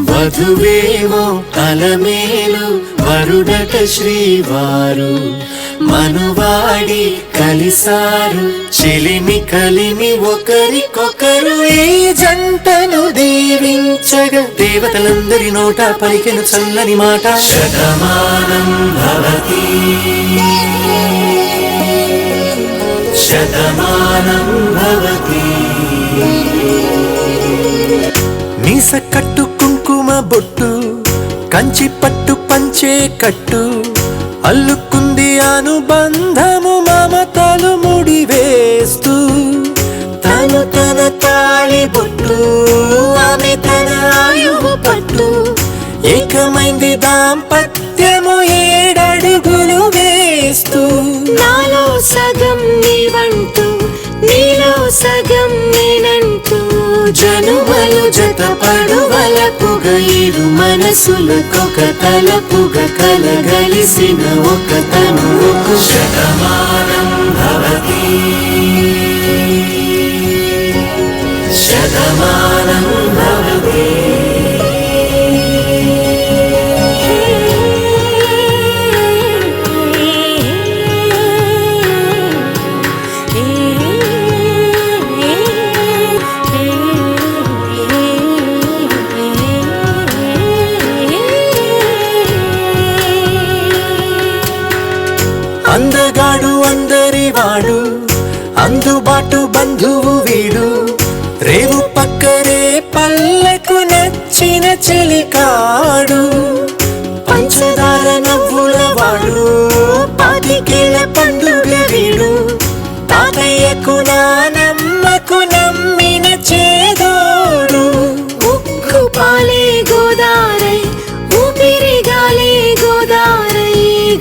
వధువేమో అలమేలు వరుడట శ్రీవారు మనువాడి కలిసారు చెలిమి కలిమి ఒకరికొకరు ఈ జంటను దీవించగా దేవతలందరి నోట పలికెను చల్లని మాట శతమానం భవతి శతమానం భవతి మీస కట్టు కుంకుమ బొట్టు కంచి పట్టు పంచే కట్టు అల్లుకుంది అనుబంధము మమతలు ముడివేస్తూ తను తన తాళి బొట్టు ఆమె తన ఆయువు పట్టు ఏకమైంది దాంపత్యము 7 అడుగులు వేస్తూ నాలో సగం నీవంటూ నీలో సగం నేనంటూ జనుమలు జతపడువలపుగ ఇరు మనసులకొక తలపుగ కలగలిసిన ఒక తనువుకు శతమానం భవతి శతమానం భవతి అందగాడు అందరివాడు అందుబాటు బంధువు వీడు రేవు పక్కరే పల్లెకు నచ్చిన చెలికాడు పంచదార నవ్వుల వాడు పాతికేల పండుగ వీడు తాతయ్యకు నానమ్మకు నమ్మిన చేదోడు ఉక్కు పాలే గోదారై ఊపిరిగాలే గోదారై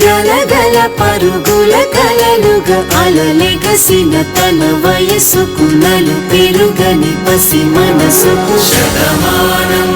గలగల పరుగుల కలలుగా అలలెగసిన తన వయసుకు నలు పెరుగని పసి మనసుకు శతమానం